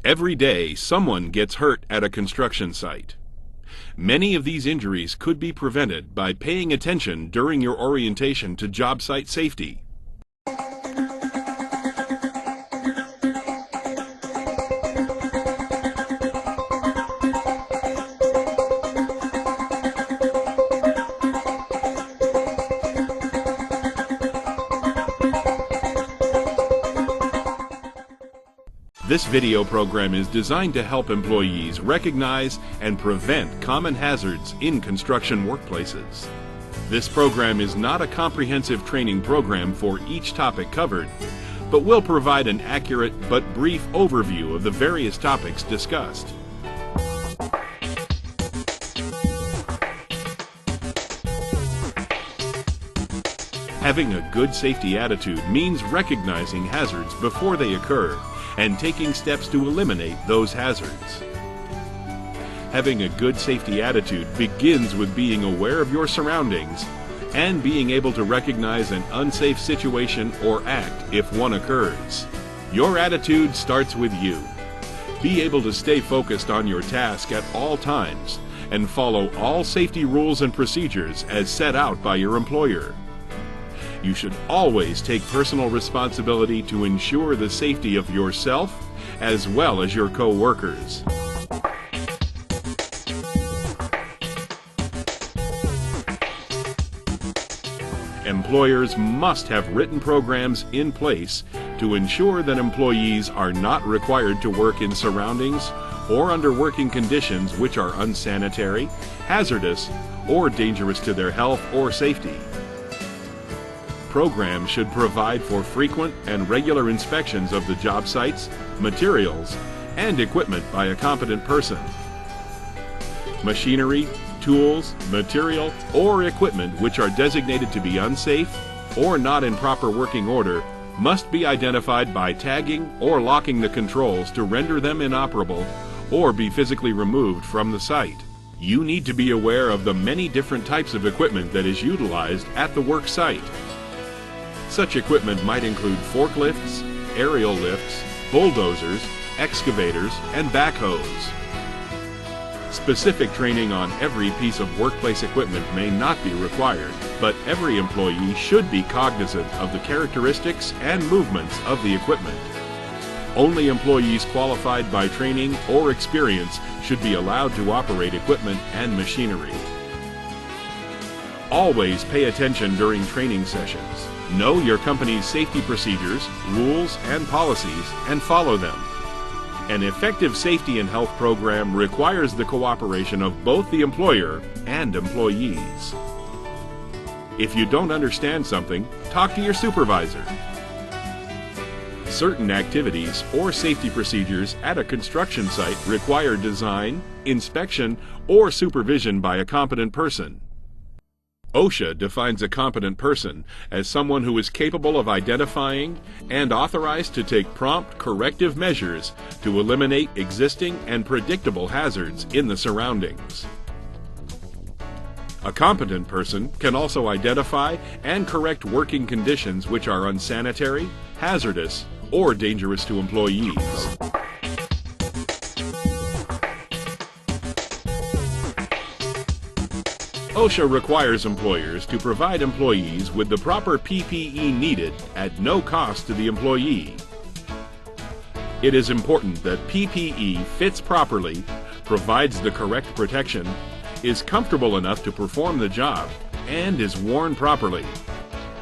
Every day, someone gets hurt at a construction site. Many of these injuries could be prevented by paying attention during your orientation to job site safety. This video program is designed to help employees recognize and prevent common hazards in construction workplaces. This program is not a comprehensive training program for each topic covered, but will provide an accurate but brief overview of the various topics discussed. Having a good safety attitude means recognizing hazards before they occur and taking steps to eliminate those hazards. Having a good safety attitude begins with being aware of your surroundings and being able to recognize an unsafe situation or act if one occurs. Your attitude starts with you. Be able to stay focused on your task at all times and follow all safety rules and procedures as set out by your employer. You should always take personal responsibility to ensure the safety of yourself as well as your co-workers. Employers must have written programs in place to ensure that employees are not required to work in surroundings or under working conditions which are unsanitary, hazardous, or dangerous to their health or safety. Programs should provide for frequent and regular inspections of the job sites, materials, and equipment by a competent person. Machinery, tools, material, or equipment which are designated to be unsafe or not in proper working order must be identified by tagging or locking the controls to render them inoperable or be physically removed from the site. You need to be aware of the many different types of equipment that is utilized at the work site. Such equipment might include forklifts, aerial lifts, bulldozers, excavators, and backhoes. Specific training on every piece of workplace equipment may not be required, but every employee should be cognizant of the characteristics and movements of the equipment. Only employees qualified by training or experience should be allowed to operate equipment and machinery. Always pay attention during training sessions. Know your company's safety procedures, rules, and policies, and follow them. An effective safety and health program requires the cooperation of both the employer and employees. If you don't understand something, talk to your supervisor. Certain activities or safety procedures at a construction site require design, inspection, or supervision by a competent person. OSHA defines a competent person as someone who is capable of identifying and authorized to take prompt corrective measures to eliminate existing and predictable hazards in the surroundings. A competent person can also identify and correct working conditions which are unsanitary, hazardous, or dangerous to employees. OSHA requires employers to provide employees with the proper PPE needed at no cost to the employee. It is important that PPE fits properly, provides the correct protection, is comfortable enough to perform the job, and is worn properly.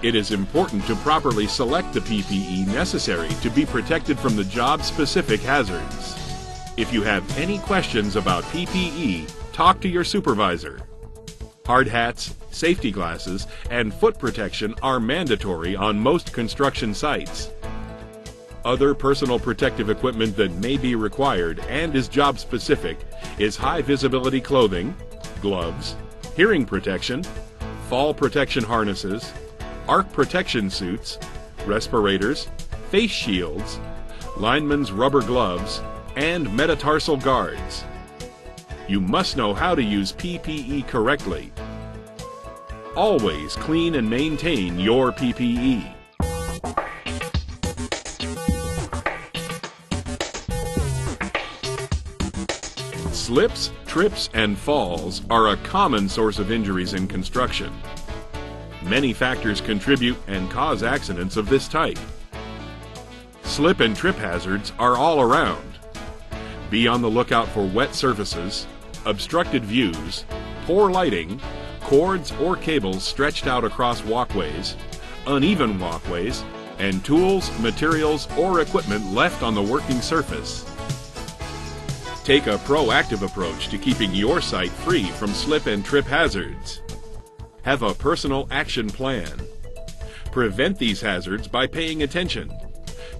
It is important to properly select the PPE necessary to be protected from the job-specific hazards. If you have any questions about PPE, talk to your supervisor. Hard hats, safety glasses, and foot protection are mandatory on most construction sites. Other personal protective equipment that may be required and is job-specific is high-visibility clothing, gloves, hearing protection, fall protection harnesses, arc protection suits, respirators, face shields, lineman's rubber gloves, and metatarsal guards. You must know how to use PPE correctly. Always clean and maintain your PPE. Slips, trips, and falls are a common source of injuries in construction. Many factors contribute and cause accidents of this type. Slip and trip hazards are all around. Be on the lookout for wet surfaces, obstructed views, poor lighting, cords or cables stretched out across walkways, uneven walkways, and tools, materials, or equipment left on the working surface. Take a proactive approach to keeping your site free from slip and trip hazards. Have a personal action plan. Prevent these hazards by paying attention.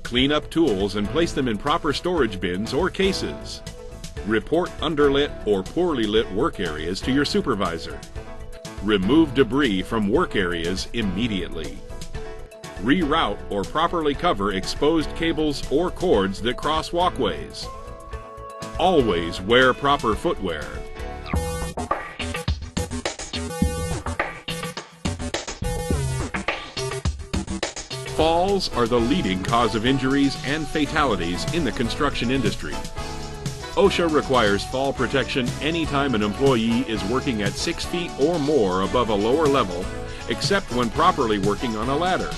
Clean up tools and place them in proper storage bins or cases. Report underlit or poorly lit work areas to your supervisor. Remove debris from work areas immediately. Reroute or properly cover exposed cables or cords that cross walkways. Always wear proper footwear. Falls are the leading cause of injuries and fatalities in the construction industry. OSHA requires fall protection anytime an employee is working at 6 feet or more above a lower level, except when properly working on a ladder.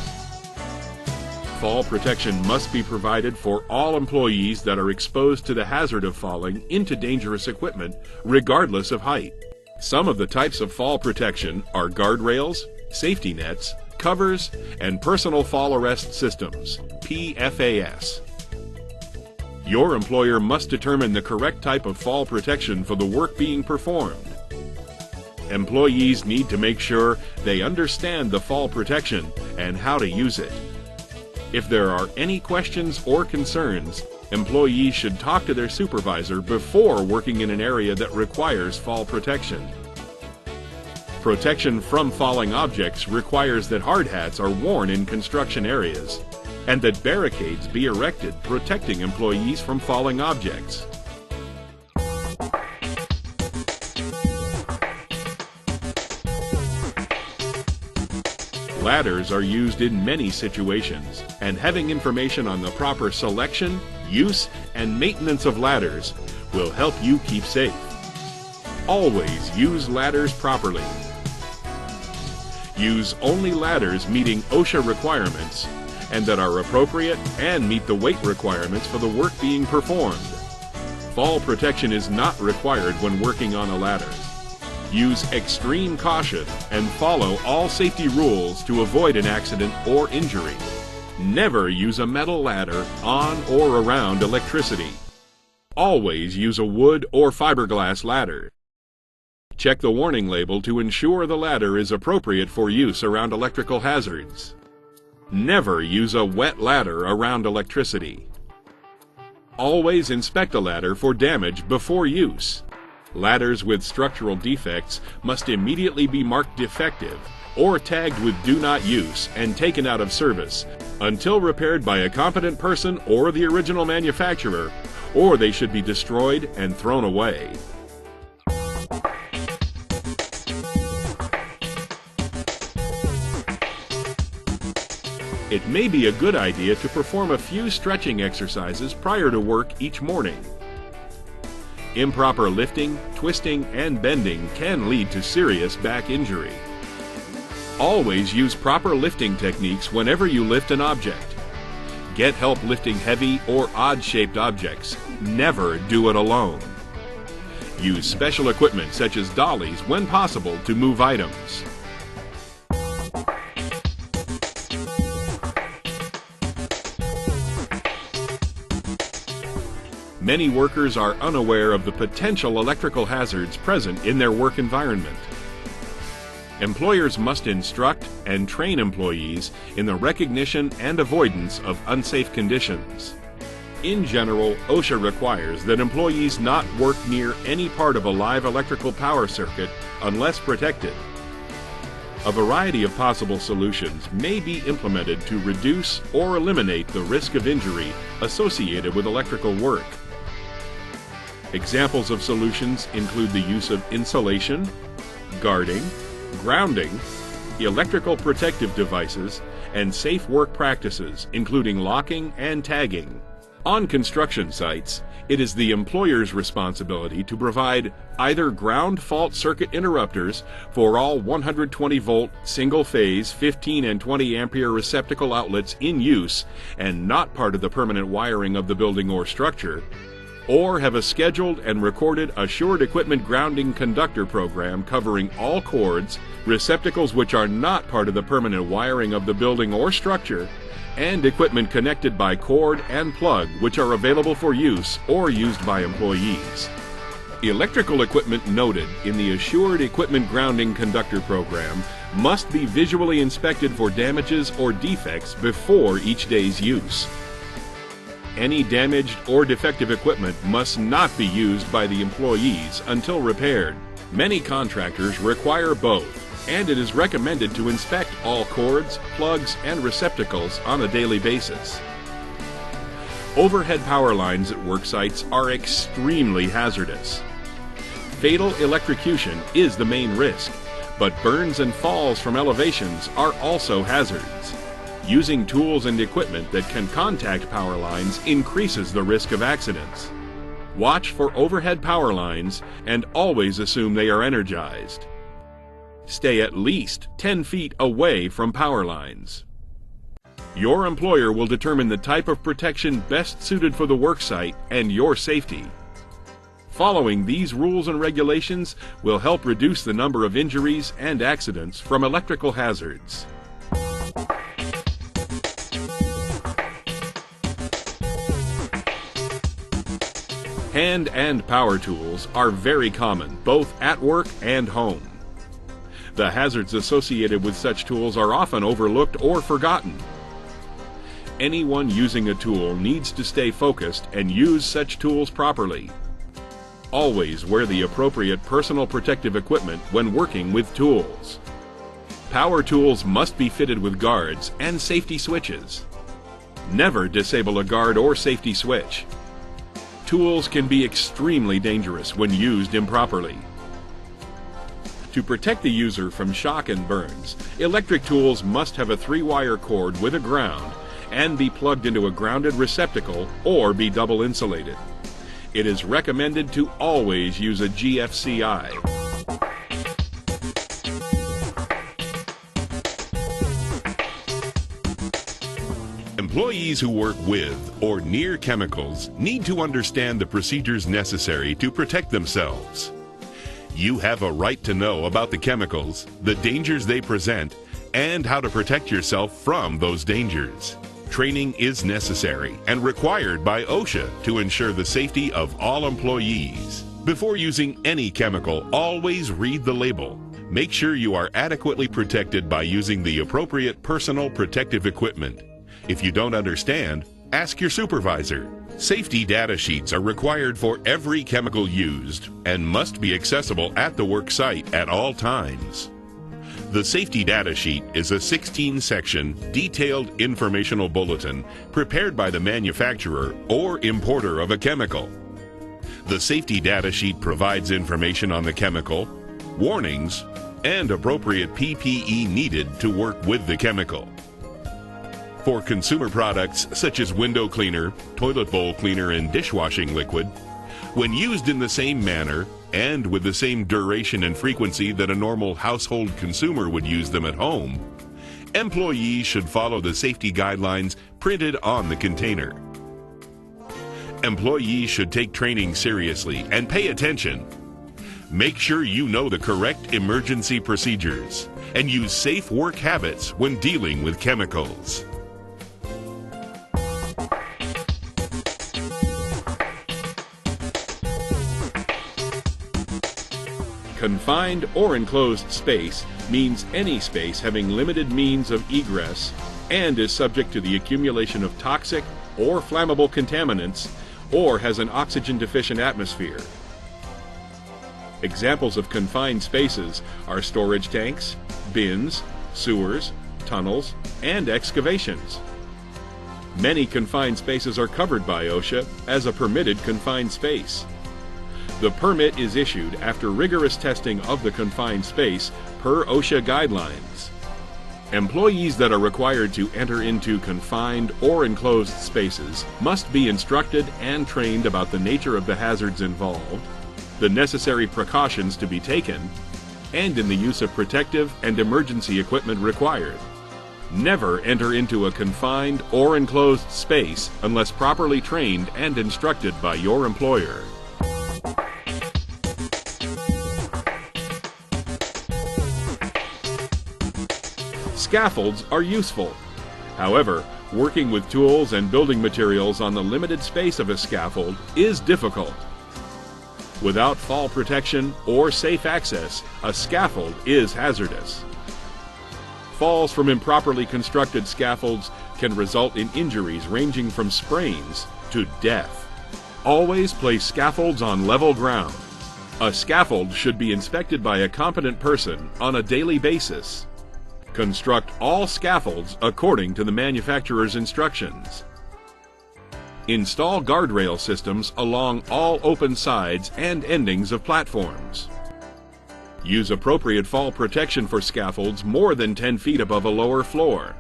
Fall protection must be provided for all employees that are exposed to the hazard of falling into dangerous equipment, regardless of height. Some of the types of fall protection are guardrails, safety nets, covers, and personal fall arrest systems, PFAS. Your employer must determine the correct type of fall protection for the work being performed. Employees need to make sure they understand the fall protection and how to use it. If there are any questions or concerns, employees should talk to their supervisor before working in an area that requires fall protection. Protection from falling objects requires that hard hats are worn in construction areas and that barricades be erected protecting employees from falling objects. Ladders are used in many situations, and having information on the proper selection, use, and maintenance of ladders will help you keep safe. Always use ladders properly. Use only ladders meeting OSHA requirements and that are appropriate and meet the weight requirements for the work being performed. Fall protection is not required when working on a ladder. Use extreme caution and follow all safety rules to avoid an accident or injury. Never use a metal ladder on or around electricity. Always use a wood or fiberglass ladder. Check the warning label to ensure the ladder is appropriate for use around electrical hazards. Never use a wet ladder around electricity. Always inspect a ladder for damage before use. Ladders with structural defects must immediately be marked defective or tagged with do not use and taken out of service until repaired by a competent person or the original manufacturer, or they should be destroyed and thrown away. It may be a good idea to perform a few stretching exercises prior to work each morning. Improper lifting, twisting, and bending can lead to serious back injury. Always use proper lifting techniques whenever you lift an object. Get help lifting heavy or odd-shaped objects. Never do it alone. Use special equipment such as dollies when possible to move items. Many workers are unaware of the potential electrical hazards present in their work environment. Employers must instruct and train employees in the recognition and avoidance of unsafe conditions. In general, OSHA requires that employees not work near any part of a live electrical power circuit unless protected. A variety of possible solutions may be implemented to reduce or eliminate the risk of injury associated with electrical work. Examples of solutions include the use of insulation, guarding, grounding, electrical protective devices, and safe work practices, including locking and tagging. On construction sites, it is the employer's responsibility to provide either ground fault circuit interrupters for all 120-volt single-phase 15 and 20 ampere receptacle outlets in use and not part of the permanent wiring of the building or structure, or have a scheduled and recorded assured equipment grounding conductor program covering all cords, receptacles which are not part of the permanent wiring of the building or structure, and equipment connected by cord and plug which are available for use or used by employees. Electrical equipment noted in the Assured Equipment Grounding Conductor Program must be visually inspected for damages or defects before each day's use. Any damaged or defective equipment must not be used by the employees until repaired. Many contractors require both, and it is recommended to inspect all cords, plugs, and receptacles on a daily basis. Overhead power lines at work sites are extremely hazardous. Fatal electrocution is the main risk, but burns and falls from elevations are also hazards. Using tools and equipment that can contact power lines increases the risk of accidents. Watch for overhead power lines and always assume they are energized. Stay at least 10 feet away from power lines. Your employer will determine the type of protection best suited for the worksite and your safety. Following these rules and regulations will help reduce the number of injuries and accidents from electrical hazards. Hand and power tools are very common, both at work and home. The hazards associated with such tools are often overlooked or forgotten. Anyone using a tool needs to stay focused and use such tools properly. Always wear the appropriate personal protective equipment when working with tools. Power tools must be fitted with guards and safety switches. Never disable a guard or safety switch. Tools can be extremely dangerous when used improperly. To protect the user from shock and burns, electric tools must have a 3-wire cord with a ground and be plugged into a grounded receptacle or be double insulated. It is recommended to always use a GFCI. Employees who work with or near chemicals need to understand the procedures necessary to protect themselves. You have a right to know about the chemicals, the dangers they present, and how to protect yourself from those dangers. Training is necessary and required by OSHA to ensure the safety of all employees. Before using any chemical, always read the label. Make sure you are adequately protected by using the appropriate personal protective equipment. If you don't understand, ask your supervisor. Safety data sheets are required for every chemical used and must be accessible at the work site at all times. The safety data sheet is a 16-section, detailed informational bulletin prepared by the manufacturer or importer of a chemical. The safety data sheet provides information on the chemical, warnings, and appropriate PPE needed to work with the chemical. For consumer products such as window cleaner, toilet bowl cleaner, and dishwashing liquid, when used in the same manner and with the same duration and frequency that a normal household consumer would use them at home, employees should follow the safety guidelines printed on the container. Employees should take training seriously and pay attention. Make sure you know the correct emergency procedures and use safe work habits when dealing with chemicals. Confined or enclosed space means any space having limited means of egress and is subject to the accumulation of toxic or flammable contaminants or has an oxygen-deficient atmosphere. Examples of confined spaces are storage tanks, bins, sewers, tunnels, and excavations. Many confined spaces are covered by OSHA as a permitted confined space. The permit is issued after rigorous testing of the confined space per OSHA guidelines. Employees that are required to enter into confined or enclosed spaces must be instructed and trained about the nature of the hazards involved, the necessary precautions to be taken, and in the use of protective and emergency equipment required. Never enter into a confined or enclosed space unless properly trained and instructed by your employer. Scaffolds are useful. However, working with tools and building materials on the limited space of a scaffold is difficult. Without fall protection or safe access, a scaffold is hazardous. Falls from improperly constructed scaffolds can result in injuries ranging from sprains to death. Always place scaffolds on level ground. A scaffold should be inspected by a competent person on a daily basis. Construct all scaffolds according to the manufacturer's instructions. Install guardrail systems along all open sides and endings of platforms. Use appropriate fall protection for scaffolds more than 10 feet above a lower floor.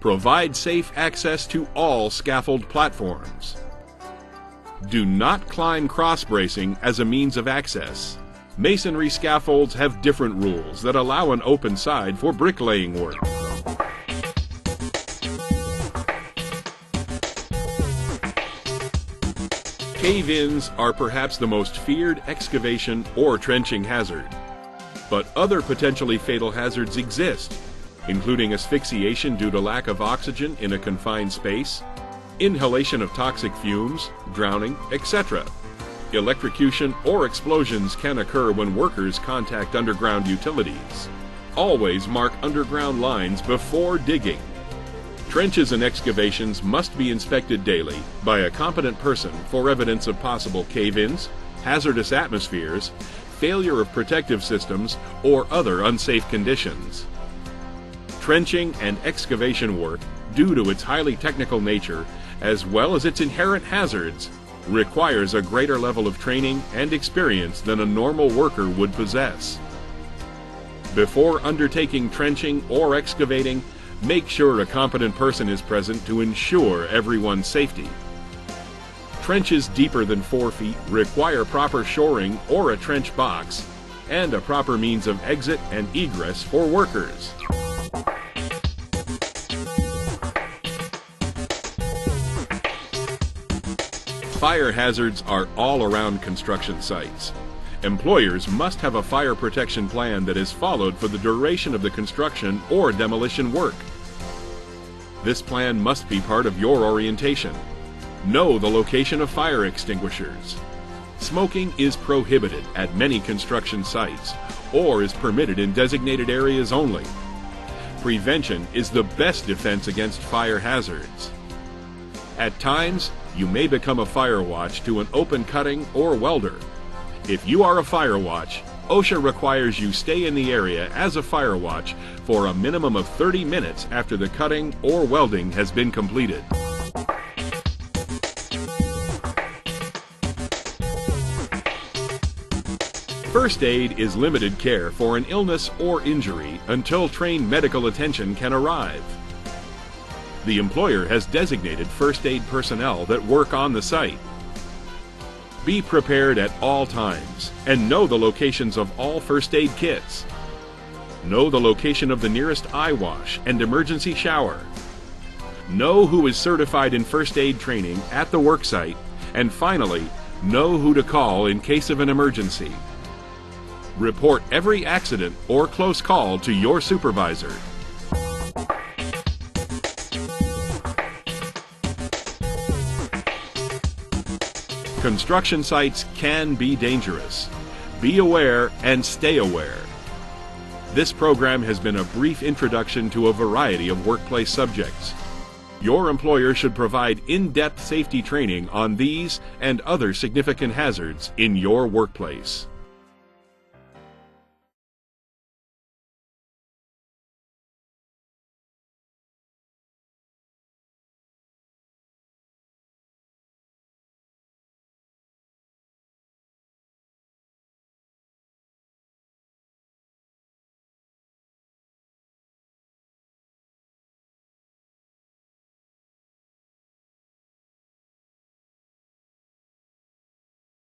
Provide safe access to all scaffold platforms. Do not climb cross bracing as a means of access. Masonry scaffolds have different rules that allow an open side for bricklaying work. Cave-ins are perhaps the most feared excavation or trenching hazard. But other potentially fatal hazards exist, including asphyxiation due to lack of oxygen in a confined space, inhalation of toxic fumes, drowning, etc. Electrocution or explosions can occur when workers contact underground utilities. Always mark underground lines before digging. Trenches and excavations must be inspected daily by a competent person for evidence of possible cave-ins, hazardous atmospheres, failure of protective systems, or other unsafe conditions. Trenching and excavation work, due to its highly technical nature, as well as its inherent hazards, requires a greater level of training and experience than a normal worker would possess. Before undertaking trenching or excavating, make sure a competent person is present to ensure everyone's safety. Trenches deeper than 4 feet require proper shoring or a trench box and a proper means of exit and egress for workers. Fire hazards are all around construction sites. Employers must have a fire protection plan that is followed for the duration of the construction or demolition work. This plan must be part of your orientation. Know the location of fire extinguishers. Smoking is prohibited at many construction sites or is permitted in designated areas only. Prevention is the best defense against fire hazards. At times, you may become a fire watch to an open cutting or welder. If you are a fire watch, OSHA requires you stay in the area as a fire watch for a minimum of 30 minutes after the cutting or welding has been completed. First aid is limited care for an illness or injury until trained medical attention can arrive. The employer has designated first aid personnel that work on the site. Be prepared at all times and know the locations of all first aid kits. Know the location of the nearest eye wash and emergency shower. Know who is certified in first aid training at the work site. And finally, know who to call in case of an emergency. Report every accident or close call to your supervisor. Construction sites can be dangerous. Be aware and stay aware. This program has been a brief introduction to a variety of workplace subjects. Your employer should provide in-depth safety training on these and other significant hazards in your workplace.